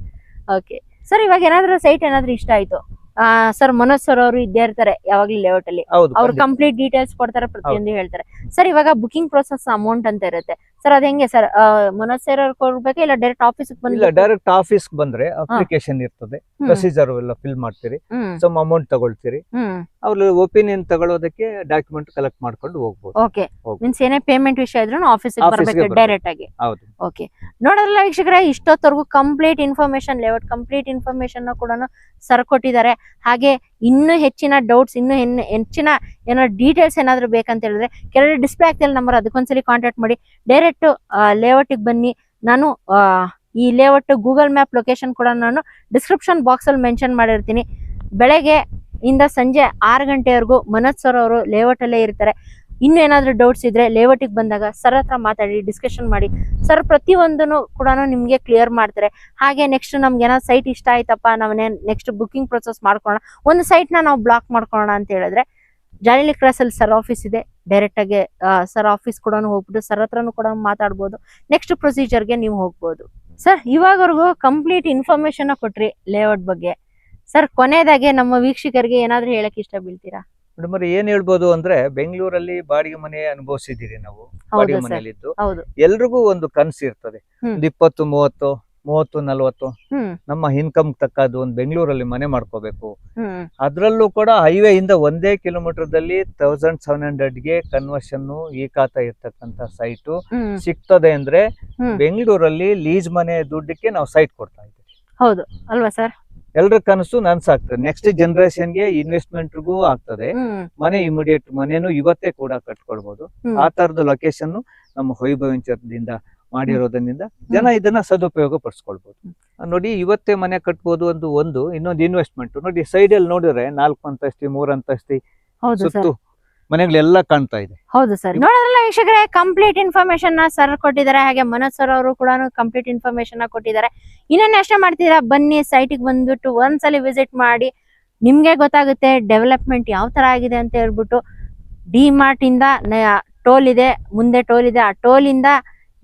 ಓಕೆ ಸರ್, ಇವಾಗ ಏನಾದ್ರು ಸೈಟ್ ಏನಾದ್ರು ಇಷ್ಟ ಆಯ್ತು ಸರ್, ಮನೋಜ್ ಸರ್ ಅವರು ಇದ್ದೇ ಇರ್ತಾರೆ ಯಾವಾಗ್ಲೂ ಲೇಔಟ್ ಅಲ್ಲಿ. ಅವ್ರು ಕಂಪ್ಲೀಟ್ ಡೀಟೇಲ್ಸ್ ಕೊಡ್ತಾರೆ, ಪ್ರತಿಯೊಂದು ಹೇಳ್ತಾರೆ. ಸರ್ ಇವಾಗ ಬುಕಿಂಗ್ ಪ್ರೊಸೆಸ್ ಅಮೌಂಟ್ ಅಂತ ಇರುತ್ತೆ ಸರ್, ಅದ ಹೆಂಗೆ ಸರ್? ಮನೋಜ್ ಸರ್ ಅವ್ರು ಕೊಡ್ಬೇಕಾ ಇಲ್ಲ ಡೈರೆಕ್ಟ್ ಆಫೀಸ್ ಬಂದ್ರೆ? ಡೈರೆಕ್ಟ್ ಆಫೀಸ್ ಬಂದ್ರೆ ಅಪ್ಲಿಕೇಶನ್ ಇರ್ತದೆ, ಪ್ರೊಸೀಜರ್ ಎಲ್ಲ ಫಿಲ್ ಮಾಡ್ತೀರಿ, ಸಮ್ ಅಮೌಂಟ್ ತಗೊಳ್ತೀರಿ. ಅವ್ರು ಒಪಿನಿಯನ್ ತಗೊಳ್ಳೋದಕ್ಕೆ ಡಾಕ್ಯುಮೆಂಟ್ ಕಲೆಕ್ಟ್ ಮಾಡ್ಕೊಂಡು ಹೋಗ್ಬೋದು. ಓಕೆ, ಮೀನ್ಸ್ ಏನೇ ಪೇಮೆಂಟ್ ವಿಷಯ ಇದ್ರು ಆಫೀಸಿಗೆ ಬರ್ಬೇಕು ಡೈರೆಕ್ಟ್ ಆಗಿ. ಹೌದು. ಓಕೆ, ನೋಡೋದ್ರಲ್ಲ ವೀಕ್ಷಕರೇ, ಇಷ್ಟೊತ್ತವರೆಗೂ complete information, layout complete information ಕೂಡ ಸರ್ ಕೊಟ್ಟಿದ್ದಾರೆ. ಹಾಗೆ ಇನ್ನೂ ಹೆಚ್ಚಿನ ಡೌಟ್ಸ್, ಇನ್ನೂ ಹೆಚ್ಚಿನ ಏನೋ ಡೀಟೇಲ್ಸ್ ಏನಾದ್ರು ಬೇಕಂತ ಹೇಳಿದ್ರೆ ಕೆಳಗಡೆ ಡಿಸ್ಪ್ಲೇ ಆಗ್ತಿಲ್ಲ ನಂಬರ್, ಅದಕ್ಕೊಂದ್ಸಲಿ ಕಾಂಟ್ಯಾಕ್ಟ್ ಮಾಡಿ. ಡೈರೆಕ್ಟ್ ಲೇಔಟ್ಗೆ ಬನ್ನಿ. ನಾನು ಈ ಲೇಔಟ್ ಗೂಗಲ್ ಮ್ಯಾಪ್ ಲೊಕೇಶನ್ ಕೂಡ ನಾನು ಡಿಸ್ಕ್ರಿಪ್ಷನ್ ಬಾಕ್ಸ್ ಅಲ್ಲಿ ಮೆನ್ಷನ್ ಮಾಡಿರ್ತೀನಿ. ಬೆಳಗ್ಗೆ ಇಂದ ಸಂಜೆ 6 ಗಂಟೆವರೆಗೂ ಮನೋಜ್ ಸರ್ ಅವರು ಲೇಔಟ್ ಅಲ್ಲೇ ಇರ್ತಾರೆ. ಇನ್ನು ಏನಾದ್ರು ಡೌಟ್ಸ್ ಇದ್ರೆ ಲೇಔಟಿಗೆ ಬಂದಾಗ ಸರ್ ಹತ್ರ ಮಾತಾಡಿ, ಡಿಸ್ಕಷನ್ ಮಾಡಿ. ಸರ್ ಪ್ರತಿಯೊಂದನ್ನು ಕೂಡ ನಿಮ್ಗೆ ಕ್ಲಿಯರ್ ಮಾಡ್ತಾರೆ. ಹಾಗೆ ನೆಕ್ಸ್ಟ್ ನಮ್ಗೆ ಏನಾದ್ರು ಸೈಟ್ ಇಷ್ಟ ಆಯ್ತಪ್ಪ, ನಾವೇ ನೆಕ್ಸ್ಟ್ ಬುಕಿಂಗ್ ಪ್ರೊಸೆಸ್ ಮಾಡ್ಕೊಳ್ಳೋಣ, ಒಂದು ಸೈಟ್ ನ ನಾವು ಬ್ಲಾಕ್ ಮಾಡ್ಕೊಳ್ಳೋಣ ಅಂತ ಹೇಳಿದ್ರೆ ಜಾಲಿಲಿ ಕ್ರಾಸ್ ಅಲ್ಲಿ ಸರ್ ಆಫೀಸ್ ಇದೆ. ಡೈರೆಕ್ಟ್ ಆಗಿ ಸರ್ ಆಫೀಸ್ ಕೂಡ ಹೋಗ್ಬಿಟ್ಟು ಸರ್ ಹತ್ರನು ಕೂಡ ಮಾತಾಡ್ಬೋದು. ನೆಕ್ಸ್ಟ್ ಪ್ರೊಸೀಜರ್ಗೆ ನೀವು ಹೋಗ್ಬೋದು. ಸರ್ ಇವಾಗವರೆಗೂ ಕಂಪ್ಲೀಟ್ ಇನ್ಫಾರ್ಮೇಶನ್ ಕೊಟ್ರಿ ಲೇಔಟ್ ಬಗ್ಗೆ. ಸರ್ ಕೊನೆಯದಾಗೆ ನಮ್ಮ ವೀಕ್ಷಕರಿಗೆ ಏನಾದ್ರು ಹೇಳಕ್ ಇಷ್ಟ ಬೀಳ್ತೀರಾ? ಮೇಡಮ್ ಏನ್ ಹೇಳ್ಬೋದು ಅಂದ್ರೆ, ಬೆಂಗಳೂರಲ್ಲಿ ಬಾಡಿಗೆ ಮನೆ ಅನುಭವಿಸಿದೀರಿ ನಾವು. ಬಾಡಿಗೆ ಮನೆಯಲ್ಲಿದ್ದು ಎಲ್ರಿಗೂ ಒಂದು ಕನಸು ಇರ್ತದೆ, ಒಂದು 20, 30, 40 ನಮ್ಮ ಇನ್ಕಮ್ ತಕ್ಕದ್ದು ಒಂದು ಬೆಂಗಳೂರಲ್ಲಿ ಮನೆ ಮಾಡ್ಕೋಬೇಕು. ಅದ್ರಲ್ಲೂ ಕೂಡ ಹೈವೇ ಇಂದ 1 ಕಿಲೋಮೀಟರ್ದಲ್ಲಿ 1700ಗೆ ಕನ್ವರ್ಷನ್ ಈ ಖಾತಾ ಇರ್ತಕ್ಕಂತ ಸೈಟು ಸಿಗ್ತದೆ ಅಂದ್ರೆ ಬೆಂಗಳೂರಲ್ಲಿ ಲೀಸ್ ಮನೆ ದುಡ್ಡಕ್ಕೆ ನಾವು ಸೈಟ್ ಕೊಡ್ತಾ ಇದ್ದೀವಿ. ಹೌದು ಅಲ್ವಾ ಸರ್? ಎಲ್ರ ಕನಸು ನನ್ಸಾಗ್ತದೆ. ನೆಕ್ಸ್ಟ್ ಜನರೇಷನ್ ಗೆ ಇನ್ವೆಸ್ಟ್ಮೆಂಟ್ಗೂ ಆಗ್ತದೆ. ಮನೆ ಇಮಿಡಿಯೇಟ್ ಮನೆನೂ ಇವತ್ತೇ ಕೂಡ ಕಟ್ಕೊಳ್ಬಹುದು. ಆ ತರದ ಲೊಕೇಶನ್ ನಮ್ಮ ವೈಭವಿಂಚದಿಂದ ಮಾಡಿರೋದ್ರಿಂದ ಜನ ಇದನ್ನ ಸದುಪಯೋಗ ಪಡಿಸ್ಕೊಳ್ಬಹುದು. ನೋಡಿ ಇವತ್ತೇ ಮನೆ ಕಟ್ಬೋದು ಒಂದು ಇನ್ನೊಂದು ಇನ್ವೆಸ್ಟ್ಮೆಂಟ್. ನೋಡಿ ಸೈಡ್ ಅಲ್ಲಿ ನೋಡಿದ್ರೆ 4 ಅಂತಸ್ತಿ 3 ಅಂತಸ್ತಿ ಸುತ್ತು ಮನೆಗಳೆಲ್ಲ ಕಾಣ್ತಾ ಇದೆ. ಹೌದು ಸರ್, ನೋಡಿದ್ರಲ್ಲ ವೀಕ್ಷಕರೇ, ಕಂಪ್ಲೀಟ್ ಇನ್ಫಾರ್ಮೇಶನ್ ನ ಸರ್ ಕೊಟ್ಟಿದ್ದಾರೆ. ಹಾಗೆ ಮನೋಜ್ ಸರ್ ಅವರು ಕೂಡ ಕಂಪ್ಲೀಟ್ ಇನ್ಫಾರ್ಮೇಶನ್ ಕೊಟ್ಟಿದ್ದಾರೆ. ಇನ್ನೊಂದು ಅಷ್ಟೇ ಮಾಡ್ತೀರಾ, ಬನ್ನಿ ಸೈಟಿಗೆ ಬಂದ್ಬಿಟ್ಟು ಒಂದ್ಸಲಿ ವಿಸಿಟ್ ಮಾಡಿ, ನಿಮ್ಗೆ ಗೊತ್ತಾಗುತ್ತೆ ಡೆವಲಪ್ಮೆಂಟ್ ಯಾವ ತರ ಆಗಿದೆ ಅಂತ ಹೇಳ್ಬಿಟ್ಟು. ಡಿ ಮಾರ್ಟ್ ಇಂದ ಟೋಲ್ ಇದೆ, ಮುಂದೆ ಟೋಲ್ ಇದೆ, ಆ ಟೋಲ್ ಇಂದ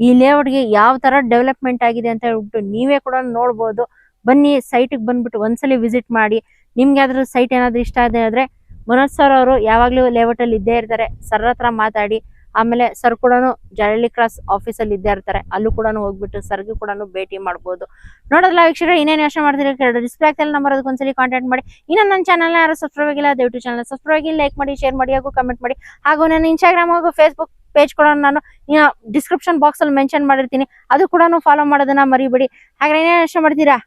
ಈ ಲೇಔಟ್ಗೆ ಯಾವ ತರ ಡೆವಲಪ್ಮೆಂಟ್ ಆಗಿದೆ ಅಂತ ಹೇಳ್ಬಿಟ್ಟು ನೀವೇ ಕೂಡ ನೋಡ್ಬೋದು. ಬನ್ನಿ ಸೈಟ್ಗೆ ಬಂದ್ಬಿಟ್ಟು ಒಂದ್ಸಲಿ ವಿಸಿಟ್ ಮಾಡಿ. ನಿಮ್ಗೆ ಯಾವ್ದಾದ್ರು ಸೈಟ್ ಏನಾದ್ರು ಇಷ್ಟ ಆದ್ರೆ ಆದ್ರೆ ಮನೋಜ್ ಸರ್ ಅವರು ಯಾವಾಗ್ಲೂ ಲೇಔಟ್ ಅಲ್ಲಿ ಇದ್ದೇ ಇರ್ತಾರೆ. ಸರ್ ಹತ್ರ ಮಾತಾಡಿ. ಆಮೇಲೆ ಸರ್ ಕೂಡ ಜರಳಿ ಕ್ರಾಸ್ ಆಫೀಸಲ್ಲಿ ಇದ್ದೇ ಇರ್ತಾರೆ. ಅಲ್ಲೂ ಕೂಡ ಹೋಗ್ಬಿಟ್ಟು ಸರ್ಗೂ ಕೂಡ ಭೇಟಿ ಮಾಡ್ಬೋದು. ನೋಡೋದ್ಲ ವೀಕ್ಷಕರೇ, ಇನ್ನೇನು ಯೋಚನೆ ಮಾಡ್ತೀರಿ ಡಿಸ್ಪ್ಲೇ ಆಗ್ತಿಲ್ಲ ನಂಬರ್ ಅದಕ್ಕೊಂದ್ಸಲಿ ಕಾಂಟ್ಯಾಕ್ಟ್ ಮಾಡಿ. ಇನ್ನು ನನ್ನ ಚಾನಲ್ನ ಯಾರು ಸಬ್ಸ್ಕ್ರೈಬ್ ಆಗಿಲ್ಲ ದಯವಿಟ್ಟು ಚಾನಲ್ ಸಬ್ಸ್ಕ್ರೈಬ್ ಆಗಿ, ಲೈಕ್ ಮಾಡಿ, ಶೇರ್ ಮಾಡಿ, ಹಾಗೂ ಕಮೆಂಟ್ ಮಾಡಿ. ಹಾಗೂ ನನ್ನ ಇನ್ಸ್ಟಾಗ್ರಾಮ್ ಹಾಗೂ ಫೇಸ್ಬುಕ್ ಪೇಜ್ ಕೂಡ ನಾನು ಡಿಸ್ಕ್ರಿಪ್ಷನ್ ಬಾಕ್ಸ್ ಅಲ್ಲಿ ಮೆನ್ಷನ್ ಮಾಡಿರ್ತೀನಿ. ಅದು ಕೂಡ ಫಾಲೋ ಮಾಡೋದನ್ನ ಮರಿಬೇಡಿ. ಹಾಗೆ ಏನೇನು ಯೋಚನೆ ಮಾಡ್ತೀರಾ,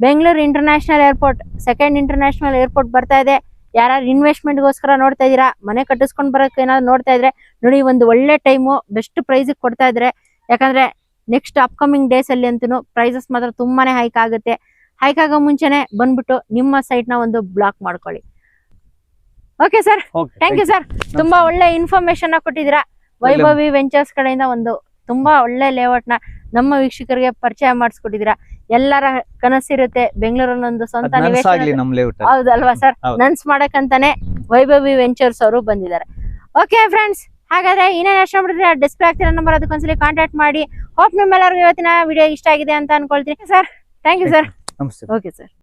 Bengaluru international airport, second international airport ಬರ್ತಾ ಇದೆ. ಯಾರು ಇನ್ವೆಸ್ಟ್ಮೆಂಟ್ ಗೋಸ್ಕರ ನೋಡ್ತಾ ಇದೀರಾ, ಮನೆ ಕಟ್ಟಿಸ್ಕೊಂಡ್ ಬರಕ್ಕೆ ಏನಾದ್ರು ನೋಡ್ತಾ ಇದ್ರೆ ನೋಡಿ, ಒಂದು ಒಳ್ಳೆ ಟೈಮು, ಬೆಸ್ಟ್ ಪ್ರೈಸ್ ಕೊಡ್ತಾ ಇದ್ರೆ. ಯಾಕಂದ್ರೆ ನೆಕ್ಸ್ಟ್ ಅಪ್ಕಮಿಂಗ್ ಡೇಸ್ ಅಲ್ಲಿ ಅಂತೂ ಪ್ರೈಸಸ್ ಮಾತ್ರ ತುಂಬಾನೇ ಹೈಕ್ ಆಗುತ್ತೆ. ಹೈಕ್ ಆಗೋ ಮುಂಚೆನೆ ಬಂದ್ಬಿಟ್ಟು ನಿಮ್ಮ ಸೈಟ್ ನ ಒಂದು ಬ್ಲಾಕ್ ಮಾಡ್ಕೊಳ್ಳಿ. Okay sir, thank you sir. ತುಂಬಾ ಒಳ್ಳೆ ಇನ್ಫಾರ್ಮೇಶನ್ ಕೊಟ್ಟಿದ್ದೀರಾ. ವೈಭವಿ ವೆಂಚರ್ಸ್ ಕಡೆಯಿಂದ ಒಂದು ತುಂಬಾ ಒಳ್ಳೆ ಲೇಔಟ್ ನ ನಮ್ಮ ವೀಕ್ಷಕರಿಗೆ ಪರಿಚಯ ಮಾಡಿಸ್ಕೊಟ್ಟಿದ್ದೀರಾ. ಎಲ್ಲರ ಕನಸಿರುತ್ತೆ ಬೆಂಗಳೂರಲ್ಲಿ ಒಂದು ಸ್ವಂತ ನಿವೇಶನ. ಹೌದಲ್ವಾ ಸರ್, ನನ್ಸ್ ಮಾಡಕ್ಕಂತಾನೆ ವೈಭವಿ ವೆಂಚರ್ಸ್ ಅವರು ಬಂದಿದ್ದಾರೆ. ಓಕೆ ಫ್ರೆಂಡ್ಸ್, ಹಾಗಾದ್ರೆ ಇನ್ನೇನು ಯೋಚನೆ ಮಾಡಿದ್ರೆ ಡಿಸ್ಪ್ಲೇ ಆಗ್ತಿರೋ ನಂಬರ್ ಅದಕ್ಕೊಂದ್ಸಲಿ ಕಾಂಟ್ಯಾಕ್ಟ್ ಮಾಡಿ. ಹೋಪ್ ನಿಮ್ಮೆಲ್ಲರಿಗೂ ಇವತ್ತಿನ ವಿಡಿಯೋ ಇಷ್ಟ ಆಗಿದೆ ಅಂತ ಅನ್ಕೊಳ್ತೀನಿ ಸರ್. Thank you sir. ನಮಸ್ತೆ. Okay sir.